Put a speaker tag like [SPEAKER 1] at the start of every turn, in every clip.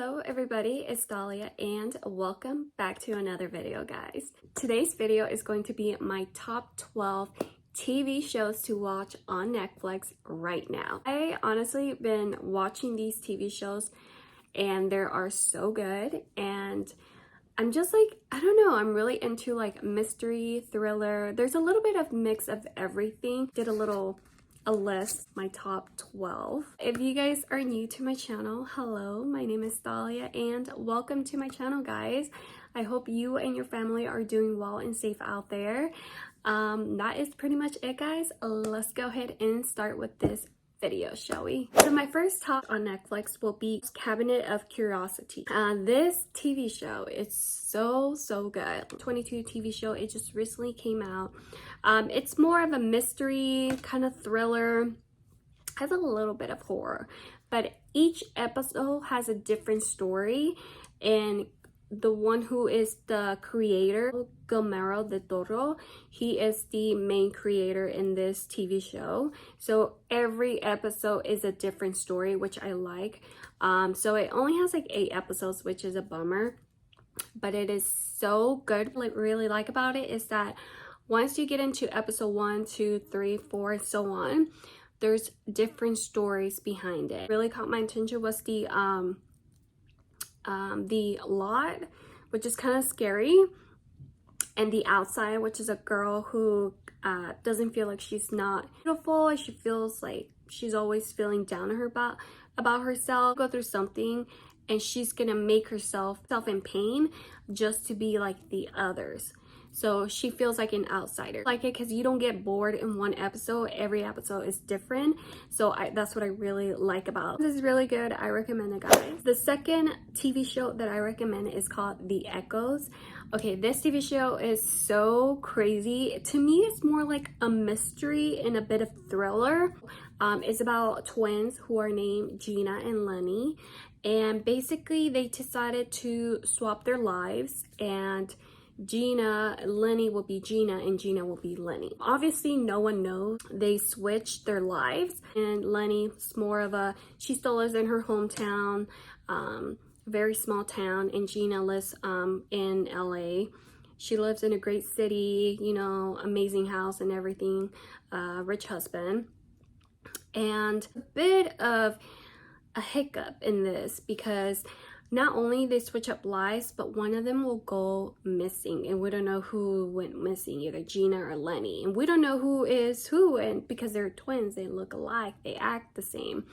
[SPEAKER 1] Hello everybody, it's Dahlia and welcome back to another video, guys. Today's video is going to be my top 12 TV shows to watch on Netflix right now. I honestly been watching these TV shows and they are so good, and I'm just like, I don't know, I'm really into like mystery, thriller. There's a little bit of mix of everything. Did a list, my top 12. If you guys are new to my channel, hello, my name is Dahlia and welcome to my channel, guys. I hope you and your family are doing well and safe out there. That is pretty much it, guys. Let's go ahead and start with this video, shall we? So my first top on Netflix will be Cabinet of Curiosity. This TV show is so good. 22 TV show. It just recently came out. It's more of a mystery kind of thriller, has a little bit of horror, but each episode has a different story, and the one who is the creator, Guillermo del Toro, he is the main creator in this TV show. So every episode is a different story, which I like. So it only has like 8 episodes, which is a bummer, but it is so good. What I really like about it is that once you get into episode 1, 2, 3, 4, and so on, there's different stories behind it. Really caught my attention was the lot, which is kind of scary, and the outside, which is a girl who doesn't feel like she's not beautiful, and she feels like she's always feeling down on her about herself, go through something, and she's gonna make herself in pain just to be like the others. So she feels like an outsider. Like it because you don't get bored in one episode. Every episode is different. So that's what I really like about it. This is really good. I recommend it, guys. The second TV show that I recommend is called The Echoes. Okay, this TV show is so crazy. To me, it's more like a mystery and a bit of thriller. It's about twins who are named Gina and Lenny. And basically, they decided to swap their lives, and Lenny will be Gina and Gina will be Lenny. Obviously, no one knows. They switched their lives, and Lenny's more of a, she still lives in her hometown, very small town, and Gina lives in LA. She lives in a great city, you know, amazing house and everything, rich husband. And a bit of a hiccup in this because not only they switch up lives, but one of them will go missing, and we don't know who went missing, either Gina or Lenny, and we don't know who is who, and because they're twins, they look alike, they act the same.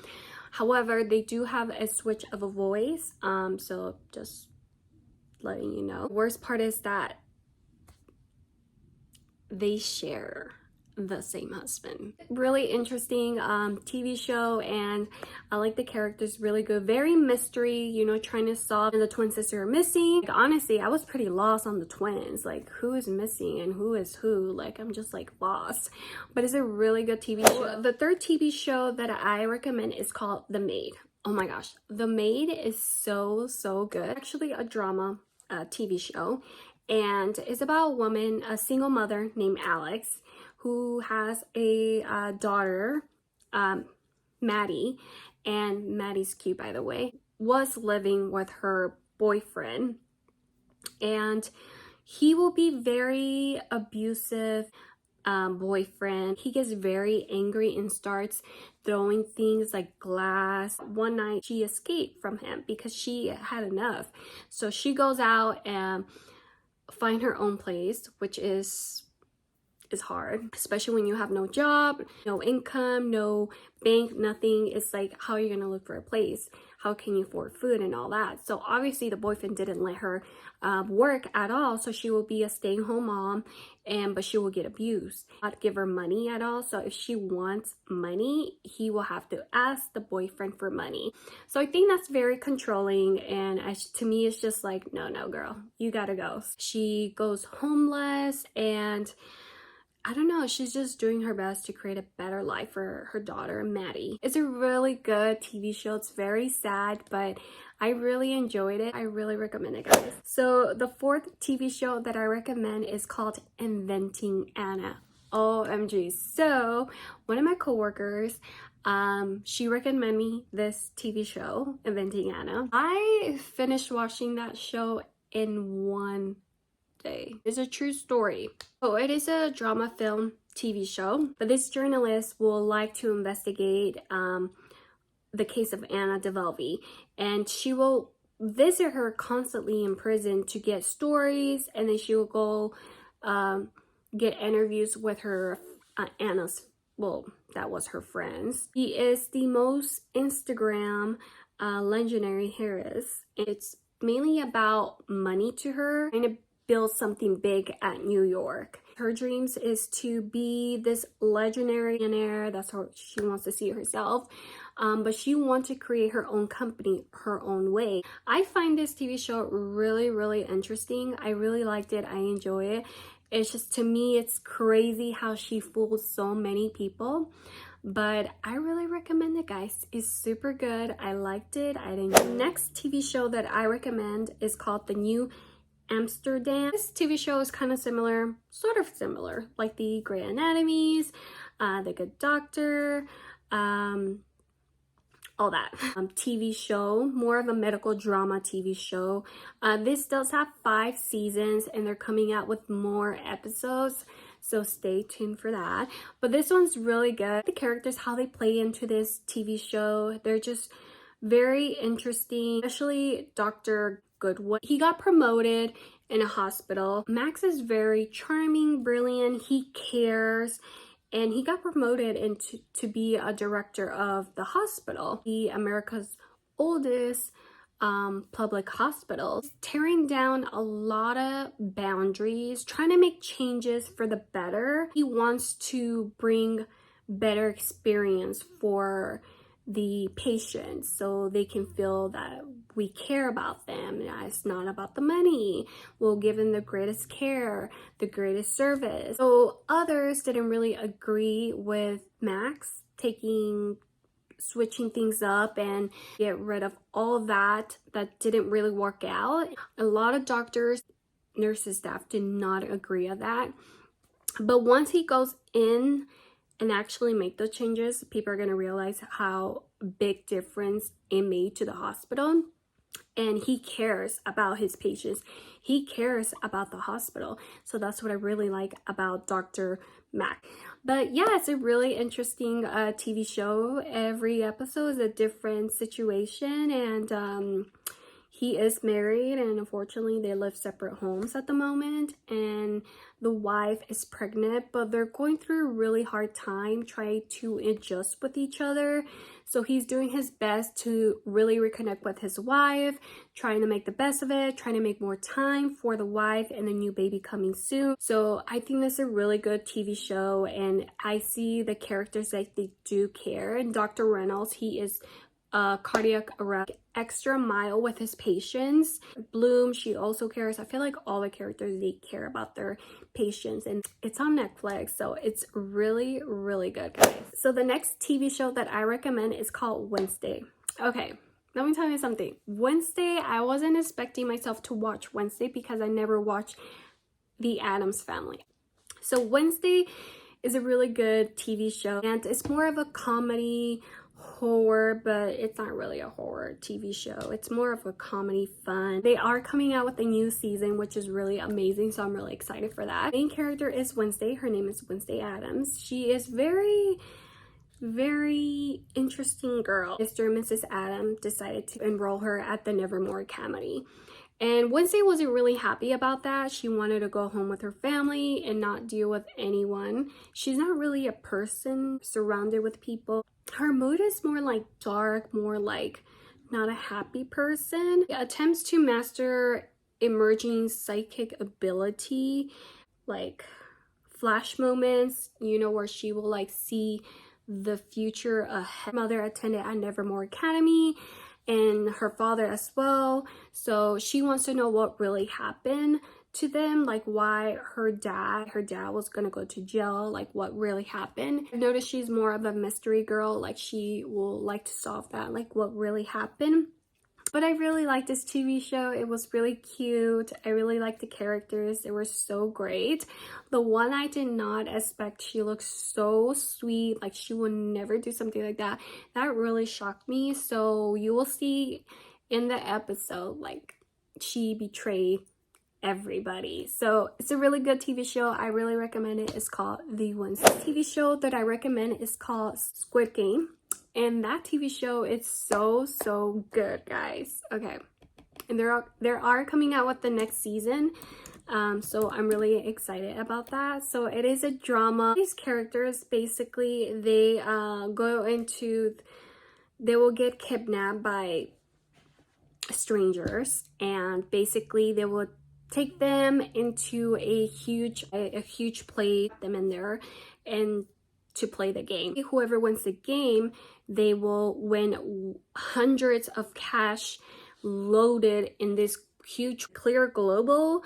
[SPEAKER 1] However, they do have a switch of a voice, so just letting you know. The worst part is that they share the same husband. Really interesting TV show, and I like the characters, really good, very mystery, you know, trying to solve the twin sister are missing. Like, honestly, I was pretty lost on the twins, like who is missing and who is who. Like, I'm just like lost, but it's a really good TV show. The third TV show that I recommend is called The Maid. Oh my gosh, The Maid is so good. Actually a drama TV show, and it's about a woman, a single mother named Alex, who has a daughter, Maddie, and Maddie's cute, by the way, was living with her boyfriend, and he will be very abusive boyfriend. He gets very angry and starts throwing things like glass. One night she escaped from him because she had enough, so she goes out and find her own place, which is hard, especially when you have no job, no income, no bank, nothing. It's like, how are you gonna look for a place? How can you afford food and all that? So obviously the boyfriend didn't let her work at all, so she will be a stay-at-home mom, but she will get abused. Not give her money at all, so if she wants money, he will have to ask the boyfriend for money. So I think that's very controlling, and to me it's just like, no girl, you gotta go. She goes homeless, and I don't know, she's just doing her best to create a better life for her daughter, Maddie. It's a really good TV show. It's very sad, but I really enjoyed it. I really recommend it, guys. So the fourth TV show that I recommend is called Inventing Anna. OMG. So one of my coworkers, She recommended me this TV show, Inventing Anna. I finished watching that show in one day. It's a true story. So it is a drama film TV show, but this journalist will like to investigate the case of Anna Delvey, and she will visit her constantly in prison to get stories, and then she will go get interviews with her Anna's, well, that was her friends. He is the most Instagram legendary heiress. It's mainly about money to her, trying to build something big at New York. Her dreams is to be this legendary millionaire. That's how she wants to see herself. But she wants to create her own company her own way. I find this TV show really, really interesting. I really liked it. I enjoy it. It's just, to me, it's crazy how she fools so many people. But I really recommend it, guys. It's super good. I liked it. I didn't. The next TV show that I recommend is called The New Amsterdam. This TV show is kind of similar, sort of similar, like the Grey Anatomies, The Good Doctor, all that. TV show, more of a medical drama TV show. This does have 5 seasons and they're coming out with more episodes, so stay tuned for that. But this one's really good. The characters, how they play into this TV show, they're just very interesting, especially Dr. Goodwood. He got promoted in a hospital. Max is very charming, brilliant, he cares, and he got promoted into to be a director of the hospital, the America's oldest public hospital. He's tearing down a lot of boundaries, trying to make changes for the better. He wants to bring better experience for the patients so they can feel that we care about them. It's not about the money. We'll give them the greatest care, the greatest service. So others didn't really agree with Max switching things up and get rid of all that didn't really work out. A lot of doctors, nurses, staff did not agree on that. But once he goes in and actually make those changes, people are going to realize how big difference it made to the hospital. And he cares about his patients. He cares about the hospital. So that's what I really like about Dr. Mac. But yeah, it's a really interesting TV show. Every episode is a different situation, and he is married, and unfortunately they live separate homes at the moment, and the wife is pregnant, but they're going through a really hard time trying to adjust with each other. So he's doing his best to really reconnect with his wife, trying to make the best of it, trying to make more time for the wife and the new baby coming soon. So I think this is a really good TV show, and I see the characters that they do care. And Dr. Reynolds, he is cardiac arrest, extra mile with his patients. Bloom, she also cares. I feel like all the characters, they care about their patients, and it's on Netflix, so it's really, really good, guys. So the next TV show that I recommend is called Wednesday. Okay, let me tell you something. Wednesday, I wasn't expecting myself to watch Wednesday because I never watched The Addams Family. So Wednesday is a really good TV show, and it's more of a comedy horror, but it's not really a horror TV show. It's more of a comedy fun. They are coming out with a new season, which is really amazing, so I'm really excited for that. The main character is Wednesday. Her name is Wednesday Addams. She is very interesting girl. Mr. and Mrs. Addams decided to enroll her at the Nevermore Academy. And Wednesday wasn't really happy about that. She wanted to go home with her family and not deal with anyone. She's not really a person surrounded with people. Her mood is more like dark, more like not a happy person. She attempts to master emerging psychic ability, like flash moments, you know, where she will like see the future ahead. Her mother attended at Nevermore Academy, and her father as well. So she wants to know what really happened to them, like why her dad was gonna go to jail, like what really happened. I've noticed she's more of a mystery girl, like she will like to solve that, like what really happened. But I really liked this TV show. It was really cute. I really liked the characters. They were so great. The one I did not expect, she looks so sweet. Like she would never do something like that. That really shocked me. So you will see in the episode, like she betrayed everybody. So it's a really good TV show. I really recommend it. It's called The Ones. The TV show that I recommend is called Squid Game. And that TV show is so good, guys. Okay. And they are coming out with the next season. So I'm really excited about that. So it is a drama. These characters, basically, they will get kidnapped by strangers, and basically they will take them into a huge place, them in there, and to play the game. Whoever wins the game, they will win hundreds of cash loaded in this huge clear global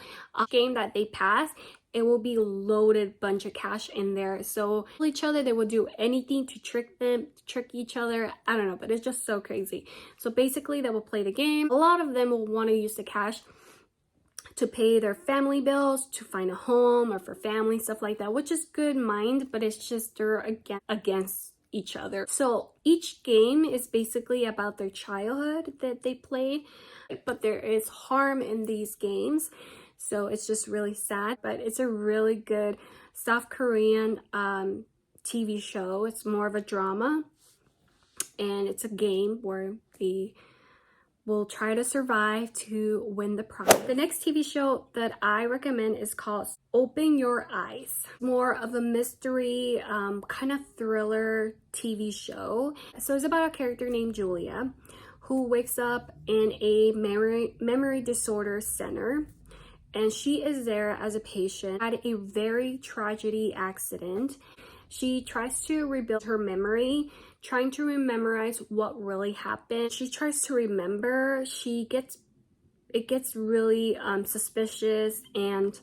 [SPEAKER 1] game that they pass. It will be loaded bunch of cash in there. So each other, they will do anything to trick them, trick each other. I don't know, but it's just so crazy. So basically they will play the game. A lot of them will want to use the cash to pay their family bills, to find a home, or for family, stuff like that, which is good mind, but it's just they're against each other. So each game is basically about their childhood that they played, but there is harm in these games. So it's just really sad, but it's a really good South Korean TV show. It's more of a drama, and it's a game where they will try to survive to win the prize. The next TV show that I recommend is called Open Your Eyes. More of a mystery, kind of thriller TV show. So it's about a character named Julia who wakes up in a memory disorder center. And she is there as a patient, had a very tragedy accident. She tries to rebuild her memory, trying to memorize what really happened. She tries to remember. It gets really suspicious and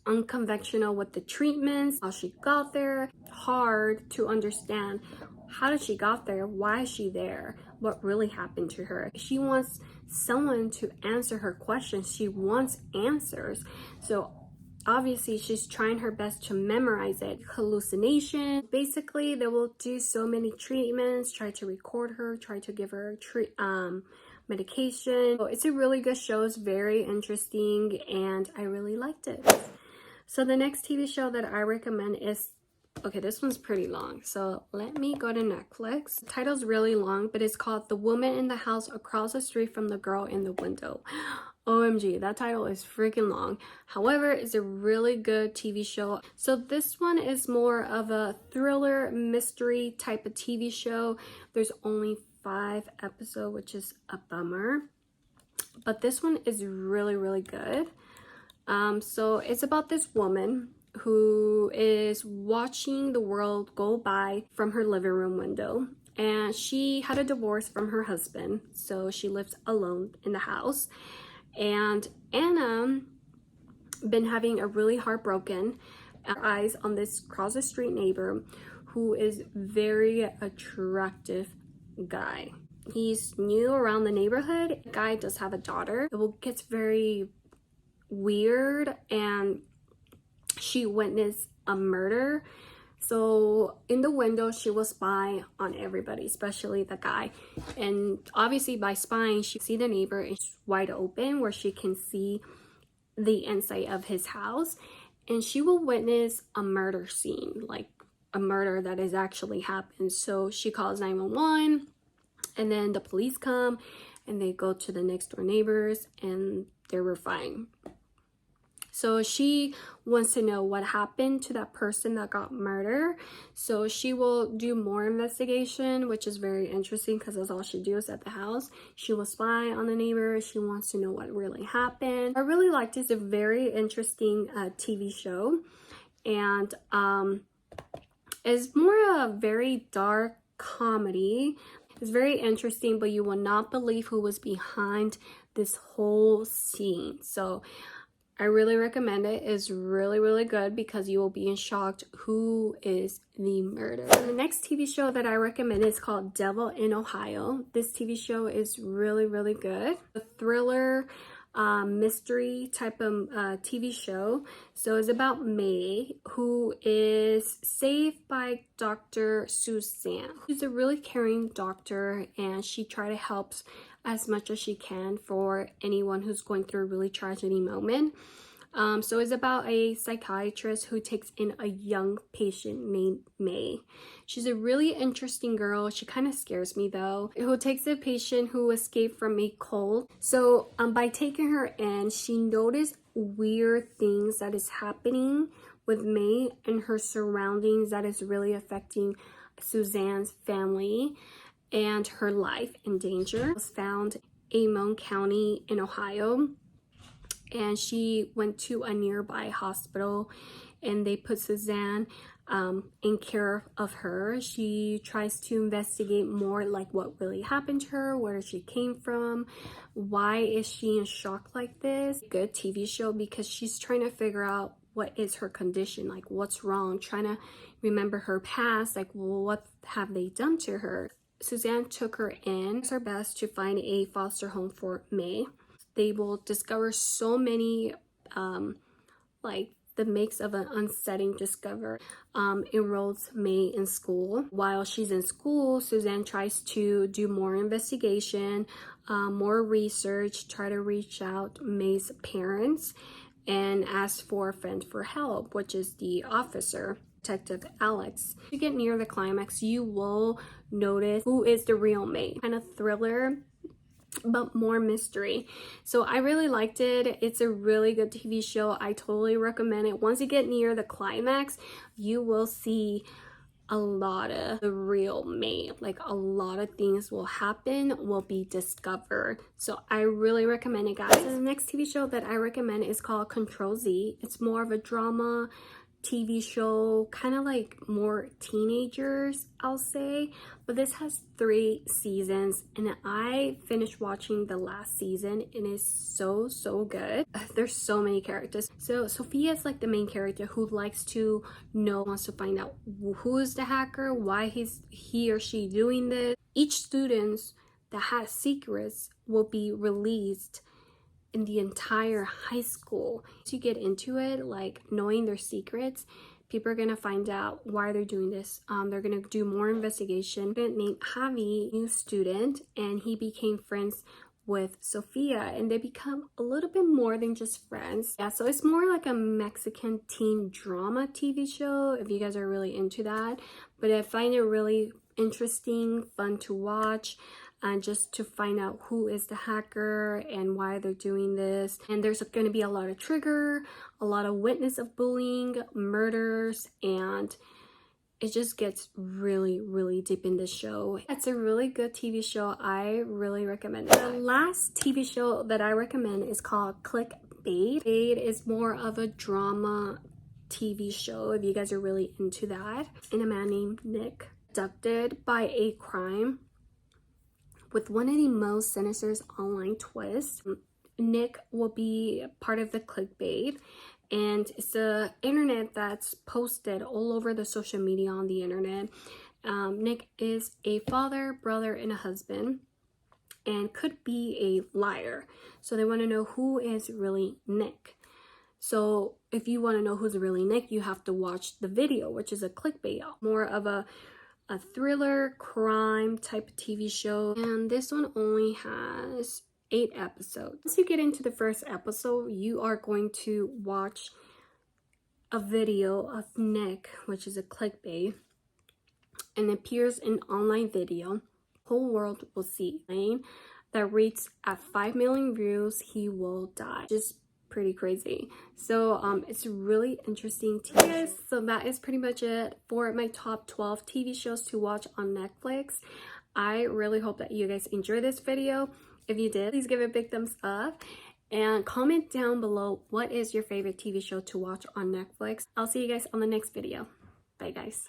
[SPEAKER 1] unconventional with the treatments, how she got there. Hard to understand. How did she got there? Why is she there? What really happened to her? She wants someone to answer her questions. She wants answers. So obviously she's trying her best to memorize it. Hallucination. Basically, they will do so many treatments, try to record her, try to give her medication. So it's a really good show. It's very interesting, and I really liked it. So the next TV show that I recommend is, okay, this one's pretty long, so let me go to Netflix. The title's really long, but it's called The Woman in the House Across the Street from the Girl in the Window. OMG, that title is freaking long. However, it's a really good TV show. So this one is more of a thriller mystery type of TV show. There's only 5 episodes, which is a bummer. But this one is really good. So it's about this woman who is watching the world go by from her living room window. And she had a divorce from her husband, so she lives alone in the house. And Anna been having a really heartbroken eyes on this cross the street neighbor who is very attractive guy. He's new around the neighborhood. The guy does have a daughter. It gets very weird, and she witnessed a murder. So in the window, she will spy on everybody, especially the guy. And obviously by spying, she see the neighbor is wide open where she can see the inside of his house. And she will witness a murder scene, like a murder that has actually happened. So she calls 911, and then the police come and they go to the next door neighbors, and they were fine. So she wants to know what happened to that person that got murdered. So she will do more investigation, which is very interesting because that's all she does at the house. She will spy on the neighbors. She wants to know what really happened. I really liked it. It's a very interesting TV show. And it's more a very dark comedy. It's very interesting, but you will not believe who was behind this whole scene. So I really recommend it. It's really, really good because you will be in shock who is the murderer. The next TV show that I recommend is called Devil in Ohio. This TV show is really, really good. A thriller, mystery type of TV show. So it's about Maid, who is saved by Dr. Suzanne. She's a really caring doctor, and she tries to help as much as she can for anyone who's going through a really tragedy moment. So it's about a psychiatrist who takes in a young patient named May. She's a really interesting girl. She kind of scares me though. Who takes a patient who escaped from a cult. So by taking her in, she noticed weird things that is happening with May and her surroundings that is really affecting Suzanne's family and her life in danger. Was found in Amon County in Ohio, and she went to a nearby hospital and they put Suzanne in care of her. She tries to investigate more like what really happened to her, where she came from, why is she in shock like this. Good TV show because she's trying to figure out what is her condition, like what's wrong, trying to remember her past, like what have they done to her. Suzanne took her in. It's her best to find a foster home for May. They will discover so many, like the mix of an unsettling discover. Enrolls May in school. While she's in school, Suzanne tries to do more investigation, more research, try to reach out May's parents, and ask for a friend for help, which is the officer. Detective Alex. To get near the climax, you will notice who is the real Maid. Kind of thriller, but more mystery. So I really liked it. It's a really good TV show. I totally recommend it. Once you get near the climax, you will see a lot of the real Maid. Like a lot of things will happen, will be discovered. So I really recommend it, guys. The next TV show that I recommend is called Control Z. It's more of a drama TV show, kind of like more teenagers, I'll say, but this has 3 seasons and I finished watching the last season and it's so good. There's so many characters. So Sophia is like the main character who likes to know, wants to find out who is the hacker, why he or she doing this. Each student that has secrets will be released in the entire high school. So you get into it, like knowing their secrets, people are gonna find out why they're doing this. They're gonna do more investigation. Named Javi, new student, and he became friends with Sophia and they become a little bit more than just friends. Yeah, so it's more like a Mexican teen drama TV show if you guys are really into that. But I find it really interesting, fun to watch. And just to find out who is the hacker and why they're doing this. And there's going to be a lot of trigger, a lot of witness of bullying, murders, and it just gets really deep in this show. It's a really good TV show. I really recommend it. The last TV show that I recommend is called Clickbait. Maid is more of a drama TV show if you guys are really into that. And a man named Nick, abducted by a crime with one of the most sinister online twists. Nick will be part of the Clickbait, and it's the internet that's posted all over the social media on the internet. Nick is a father, brother, and a husband, and could be a liar. So they want to know who is really Nick. So if you want to know who's really Nick, you have to watch the video, which is a clickbait, more of a thriller crime type of TV show. And this one only has 8 episodes. Once you get into the first episode, you are going to watch a video of Nick, which is a clickbait, and appears in online video. Whole world will see. That reads at 5 million views, he will die. Just pretty crazy. So it's really interesting TV. So that is pretty much it for my top 12 TV shows to watch on Netflix. I really hope that you guys enjoyed this video. If you did, please give it a big thumbs up and comment down below what is your favorite TV show to watch on Netflix. I'll see you guys on the next video. Bye guys.